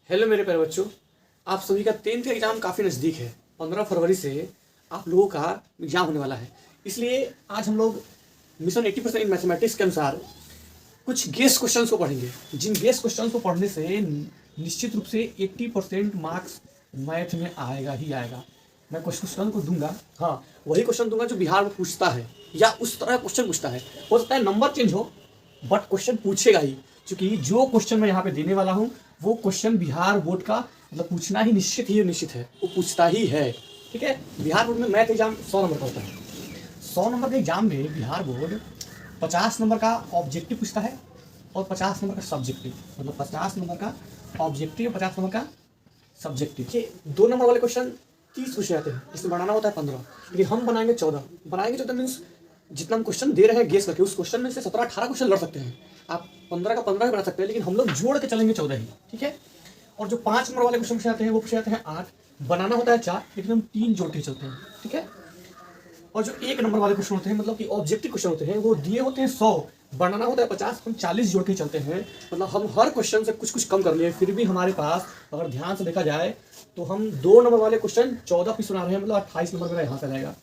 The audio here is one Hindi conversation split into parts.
हेलो मेरे प्यारे बच्चों, आप सभी का 10th का एग्ज़ाम काफ़ी नज़दीक है। 15 फरवरी से आप लोगों का एग्ज़ाम होने वाला है। इसलिए आज हम लोग मिशन 80% इन मैथमेटिक्स के अनुसार कुछ गेस क्वेश्चंस को पढ़ेंगे, जिन गेस क्वेश्चंस को पढ़ने से निश्चित रूप से 80% मार्क्स मैथ में आएगा ही आएगा। मैं कुछ क्वेश्चन को दूंगा, हाँ वही क्वेश्चन दूंगा जो बिहार में पूछता है या उस तरह क्वेश्चन पूछता है। हो सकता है नंबर चेंज हो बट क्वेश्चन पूछेगा ही, क्योंकि जो क्वेश्चन मैं यहाँ पे देने वाला हूँ वो क्वेश्चन बिहार बोर्ड का मतलब पूछना ही निश्चित है, वो पूछता ही है। ठीक है, बिहार बोर्ड में मैथ एग्जाम 100 नंबर का होता है। 100 नंबर के एग्जाम में बिहार बोर्ड 50 नंबर का ऑब्जेक्टिव पूछता है और 50 नंबर का सब्जेक्टिव, मतलब 50 नंबर का ऑब्जेक्टिव 50 नंबर का सब्जेक्टिव। ये 2 नंबर वाले क्वेश्चन 30 पूछे जाते हैं, इसमें बनाना होता है 15, लेकिन हम बनाएंगे 14 मीन्स जितना हम क्वेश्चन दे रहे हैं गेस करके उस क्वेश्चन में से 17-18 क्वेश्चन लड़ सकते हैं। आप 15 का 15 भी बना सकते हैं, लेकिन हम लोग जोड़ के चलेंगे 14 ही। ठीक है, और जो 5 नंबर वाले क्वेश्चन पूछे जाते हैं वो पूछे जाते हैं 8, बनाना होता है 4, लेकिन हम 3 जोड़ के चलते हैं। ठीक है, और जो 1 नंबर वाले क्वेश्चन होते हैं मतलब कि ऑब्जेक्टिव क्वेश्चन होते हैं, वो दिए होते हैं 100, बनाना होता है 50, हम 40 जोड़ के चलते हैं। मतलब हम हर क्वेश्चन से कुछ कुछ कम कर लिए, फिर भी हमारे पास अगर ध्यान से देखा जाए तो हम 2 नंबर वाले क्वेश्चन 14 पीस बना रहे हैं, मतलब 28 नंबर मेरा यहाँ से रहेगा।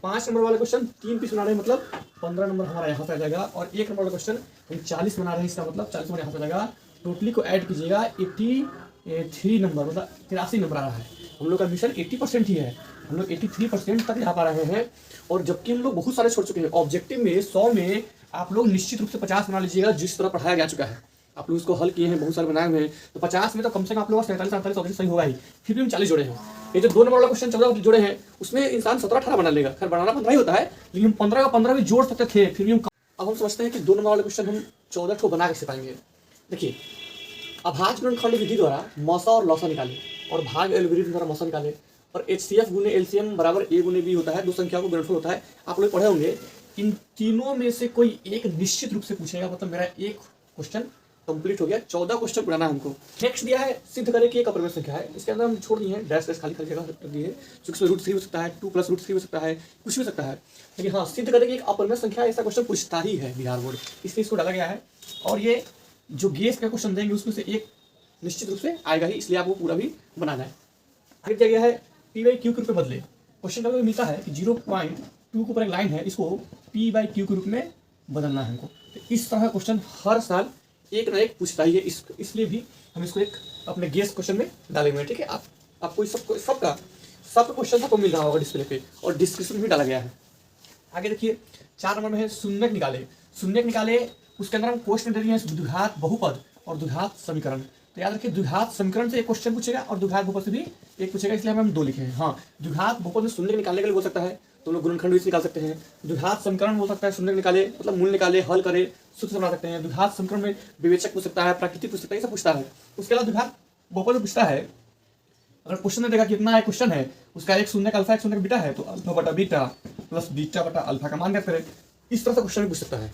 5 नंबर वाले क्वेश्चन 3 पीस बना रहे हैं, मतलब 15 नंबर हमारा यहाँ से आ जाएगा। और 1 नंबर वाला क्वेश्चन हम 40 बना रहे हैं, इसका मतलब 40 नंबर यहाँ से आ जाएगा। टोटली को ऐड कीजिएगा 83 नंबर, मतलब 83 नंबर आ रहा है। हम लोग का मिशन 80% ही है, हम लोग 83% तक यहाँ पा रहे हैं। और जबकि हम लोग बहुत सारे छोड़ चुके हैं, ऑब्जेक्टिव में 100 में आप लोग निश्चित रूप से 50 बना लीजिएगा, जिस तरह पढ़ाया जा चुका है। आप लोग उसको हल किए हैं, बहुत सारे बनाए हुए हैं, तो 50 में तो कम से कम आप लोग का 47-48 ऑब्जेक्ट सही होगा ही। फिर भी हम 40 जोड़े हैं। ये जो 2 नंबर वाला क्वेश्चन 14 जोड़े हैं उसमें इंसान 17-18 बना लेगा, खैर बनाना 15 ही होता है, लेकिन 15 का 15 भी जोड़ सकते थे, फिर भी हम अब हम समझते हैं कि 2 नंबर वाले क्वेश्चन हम 14 को बना कैसे पाएंगे। देखिए, अभाज्य गुणनखंड विधि द्वारा मौसा और लौसा निकाले और भाग एल्गोरिथम द्वारा मौसा निकाले और HCF गुने LCM बराबर A गुने B होता है, 2 संख्याओं को गुणनफल होता है। आप लोग पढ़े होंगे। इन तीनों में से कोई एक निश्चित रूप से पूछेगा, मतलब मेरा एक क्वेश्चन कंप्लीट हो गया। 14 क्वेश्चन बनाना हमको। नेक्स्ट दिया है सिद्ध करें कि एक अपरिमेय संख्या है, इसके अंदर हम छोड़ दिए हैं डैश खाली जगह कर दिए, क्योंकि इसमें √3 हो सकता है, 2 + √3 हो सकता है, कुछ भी हो सकता है। लेकिन हाँ, सिद्ध करें कि एक अपरिमेय संख्या, ऐसा क्वेश्चन पूछता ही है बिहार बोर्ड, इसलिए इसको डाला गया है। और ये जो गेस का क्वेश्चन देंगे उसमें से एक निश्चित रूप से आएगा ही, इसलिए आपको पूरा भी बनाना है। आगे दिया गया है P/Q के रूप में बदले। क्वेश्चन का मिलता है कि 0.2 के ऊपर एक लाइन है, इसको P/Q के रूप में बदलना है हमको। तो इस तरह का क्वेश्चन हर साल एक ना एक पूछता ही है, इसलिए भी हम इसको एक अपने गेस क्वेश्चन में डालेंगे। ठीक है, आपको सबका क्वेश्चन आपको मिल रहा होगा डिस्प्ले पे, और डिस्क्रिप्शन भी डाला गया है। आगे देखिए 4 नंबर में है शून्यक निकाले। उसके अंदर हम क्वेश्चन दे रहे हैं द्विघात बहुपद और द्विघात समीकरण। तो याद रखिए, द्विघात समीकरण से एक क्वेश्चन पूछेगा और द्विघात बहुपद से भी एक पूछेगा, इसलिए हम 2 लिखे हैं। हाँ, द्विघात बहुपद में शून्यक निकालने के लिए बोल सकता है, तो लोग गुणनखंड भी निकाल सकते हैं। द्विघात समीकरण बोल सकता है, शून्यक निकाले मतलब मूल निकाले, हल करे, सूत्र बना सकते हैं। द्विघात समीकरण में विवेचक पूछ सकता है, प्राकृतिक पूछ सकता है, ये सब पूछता है। उसके अलावा द्विघात बहुपद पूछता है, अगर क्वेश्चन ने देखा कितना है क्वेश्चन है, उसका एक शून्य का अल्फा एक शून्य का बीटा है, तो अल्फा बटा बीटा प्लस बीटा बटा अल्फा का मान ज्ञात करें। इस तरह से क्वेश्चन भी पूछ सकता है,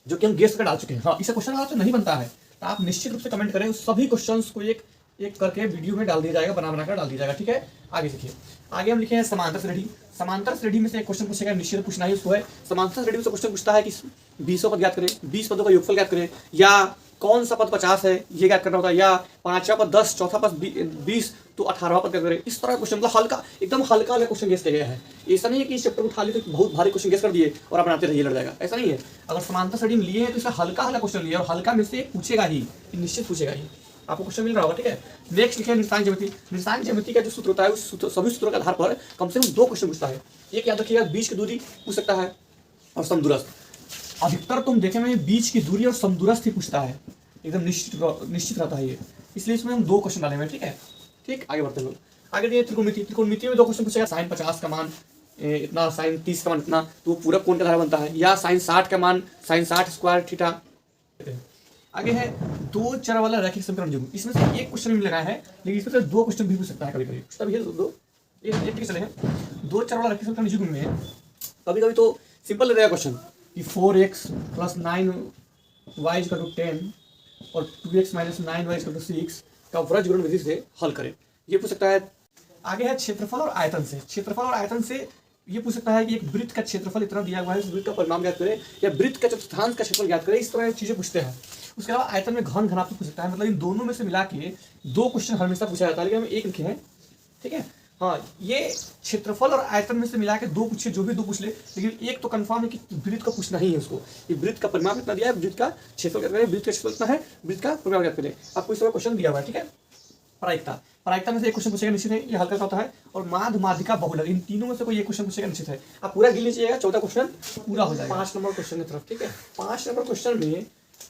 जो कि हम गेस कर डाल चुके हैं। हाँ, इसे क्वेश्चन अगर नहीं बनता है तो आप निश्चित रूप से कमेंट करें, उस सभी क्वेश्चंस को एक एक करके वीडियो में डाल दिया जाएगा, बनाकर डाल दिया जाएगा। ठीक है, आगे देखिए, आगे हम लिखे हैं समांतर श्रेणी में से एक क्वेश्चन पूछेगा, निश्चित पूछना ही उसको है। समांतर श्रेणी में से क्वेश्चन पूछता है कि 20 पद ज्ञात करें, 20 पदों का योगफल ज्ञात करें, या कौन सा पद 50 है ये ज्ञात करना होता है, या 5वां पद 10, चौथा पद 20 तो 18वां पद ज्ञात करें। इस तरह क्वेश्चन मतलब हल्का, एकदम हल्का वाला क्वेश्चन गेस किया गया है। ऐसा नहीं है कि इस चैप्टर उठा लिए तो बहुत भारी क्वेश्चन गेस कर दिए और आप बनाते रहिए, लड़ जाएगा, ऐसा नहीं है। अगर समांतर श्रेणी में लिए हैं तो इसका हल्का क्वेश्चन लिए, और हल्का में से पूछेगा ही, निश्चित पूछेगा ही, आपको क्वेश्चन मिल रहा होगा। ठीक है, नेक्स्ट लिखे निरसांग ज्यामिति का जो सूत्र होता है उस सभी सूत्रों के आधार पर कम से कम 2 क्वेश्चन पूछता है। एक याद रखिएगा, बीच की दूरी पूछ सकता है और समदूरस्थ। अधिकतर तुम देखे में बीच की दूरी और समदूरस्थ ही पूछता है, एकदम निश्चित रहता है ये, इसलिए इसमें हम 2 क्वेश्चन डालेंगे। ठीक है, ठीक, आगे बढ़ते हैं लोग। आगे दिए त्रिकोणमिति में 2 क्वेश्चन पूछेगा, sin 50 का मान इतना, sin 30 का मान इतना, तो पूरा कोण का धारा बनता है, या sin 60 का मान sin 60 स्क्वायर थीटा। आगे है 2 चर वाला रैखिक समीकरण युग्म, इसमें से एक क्वेश्चन भी लगाया है, लेकिन इसमें से 2 क्वेश्चन भी पूछ सकता है, कभी कभी पूछता भी है। 2 चले हैं 2 चर वाला रैखिक समीकरण युग्म में कभी कभी तो सिंपल ले रहेगा क्वेश्चन कि 4x + 9y = 10 और 2x - 9y = 6 का व्रज गुणन विधि से हल करें, ये पूछ सकता है। आगे है क्षेत्रफल और आयतन से ये पूछ सकता है कि एक वृत्त का क्षेत्रफल इतना दिया हुआ है, उस वृत्त का परिमाण ज्ञात करें, या वृत्त का चतुर्थांश का क्षेत्रफल ज्ञात करें। इस तरह की चीजें पूछते हैं। उसके अलावा आयतन में घन घनाभ पूछ सकता है, मतलब इन दोनों में से मिला के 2 क्वेश्चन हमेशा पूछा जाता है, लेकिन हम एक लिखे हैं, ठीक है। हाँ, ये क्षेत्रफल और आयतन में से मिला के 2 पूछे, जो भी 2 पूछ ले, लेकिन एक तो कंफर्म है कि वृत्त का पूछना ही है उसको। ये वृत्त का परिमाप कितना दिया है, वृत्त का क्षेत्रफल कितना है, वृत्त का क्षेत्रफल कितना है, वृत्त का परिमाप कितना है, आपको इस तरह क्वेश्चन दिया हुआ है, ठीक है। प्रायिकता, प्रायिकता में से एक क्वेश्चन पूछेगा निश्चित है, ये हल्का सा होता है। और माध्य, माध्यिका, बहुलक, इन तीनों में से कोई एक क्वेश्चन पूछेगा निश्चित है। आप पूरा गिन लीजिएगा, 14 क्वेश्चन पूरा हो जाएगा। 5 नंबर क्वेश्चन की तरफ, ठीक है। 5 नंबर क्वेश्चन में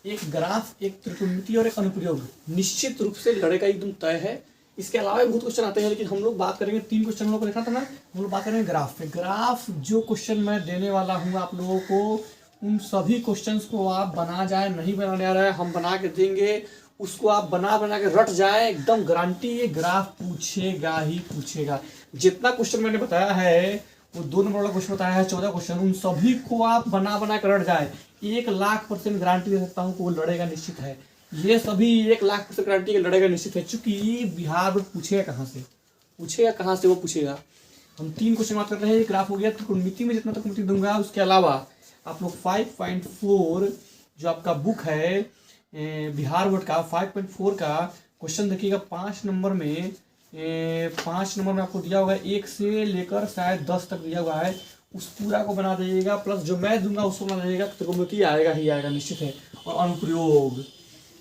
एक ग्राफ, एक त्रिकोणमिति और एक अनुप्रयोग निश्चित रूप से लड़ेगा, एकदम तय है। इसके अलावा भी बहुत क्वेश्चन आते हैं, लेकिन हम लोग बात करेंगे 3 क्वेश्चन हम लोग को देखना था ना, हम लोग बात करेंगे ग्राफ पे। ग्राफ जो क्वेश्चन मैं देने वाला हूँ आप लोगों को, उन सभी क्वेश्चंस को आप बना जाए, नहीं बनाने आ रहा है हम बना के देंगे, उसको आप बना बना के रट जाए, एकदम गारंटी, ये ग्राफ पूछेगा ही पूछेगा। जितना क्वेश्चन मैंने बताया है, वो 2 नंबर वाला क्वेश्चन बताया है, 14 क्वेश्चन, उन सभी को आप बना बना के रट जाए, 1,00,000% गारंटी दे सकता हूँ कि वो लड़ेगा निश्चित है। ये सभी 1,00,000% गारंटी के लड़ेगा निश्चित है, चूंकि बिहार में पूछेगा कहाँ से, वो पूछेगा। हम 3 क्वेश्चन बात कर रहे हैं, ग्राफ हो गया, त्रिकोणमिति में जितना त्रिकोणमिति दूंगा। उसके अलावा आप लोग 5.4 जो आपका बुक है बिहार बोर्ड का, 5.4 का क्वेश्चन देखिएगा। 5 नंबर में 5 नंबर में आपको दिया होगा 1 से लेकर शायद 10 तक दिया हुआ है, उस पूरा को बना दीजिएगा, प्लस जो मैं दूंगा उसको बना दीजिएगा। त्रिकोणमिति आएगा ही आएगा निश्चित है। और अनुप्रयोग,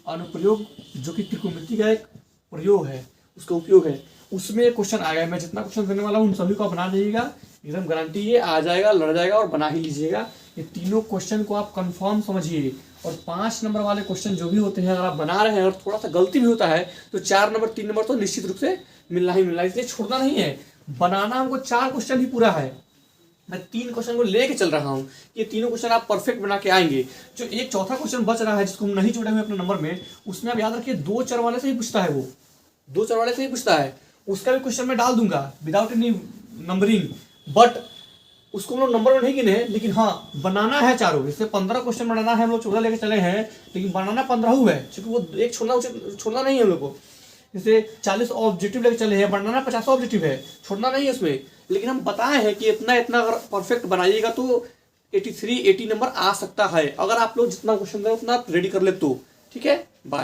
अनुप्रयोग जो कि त्रिकोणमिति का एक प्रयोग है, उसका उपयोग है, उसमें क्वेश्चन आएगा। मैं जितना क्वेश्चन देने वाला हूँ उन सभी को बना दीजिएगा, एकदम गारंटी ये आ जाएगा, लड़ जाएगा और बना ही लीजिएगा। ये तीनों क्वेश्चन को आप कंफर्म समझिए। और 5 नंबर वाले क्वेश्चन जो भी होते हैं, अगर आप बना रहे हैं और थोड़ा सा गलती भी होता है, तो 4 नंबर 3 नंबर तो निश्चित रूप से मिलना ही मिलना है, इसलिए छोड़ना नहीं है। बनाना हमको 4 क्वेश्चन ही पूरा है, मैं 3 क्वेश्चन को लेके चल रहा हूँ। ये तीनों क्वेश्चन आप परफेक्ट बना के आएंगे। जो एक चौथा क्वेश्चन बच रहा है जिसको हम नहीं जोड़े हुए अपने नंबर में, उसमें आप याद रखिए 2 चर वाले से ही पूछता है, वो 2 चर वाले से ही पूछता है। उसका भी क्वेश्चन मैं डाल दूंगा विदाउट एनी नंबरिंग, बट उसको हम लोग नंबर में नहीं गिने हैं, लेकिन हाँ बनाना है चारों। इससे 15 क्वेश्चन बनाना है, हम लोग 14 लेके चले हैं, लेकिन बनाना 15 है, क्योंकि वो एक छोड़ना नहीं है हम लोग को। जैसे 40 ऑब्जेक्टिव लेके चले हैं, बनाना 50 ऑब्जेक्टिव है, छोड़ना नहीं है उसमें। लेकिन हम बताए हैं कि इतना इतना अगर परफेक्ट बनाइएगा तो 83 80 नंबर आ सकता है, अगर आप लोग जितना क्वेश्चन दें उतना रेडी कर ले तो, ठीक है। बाय।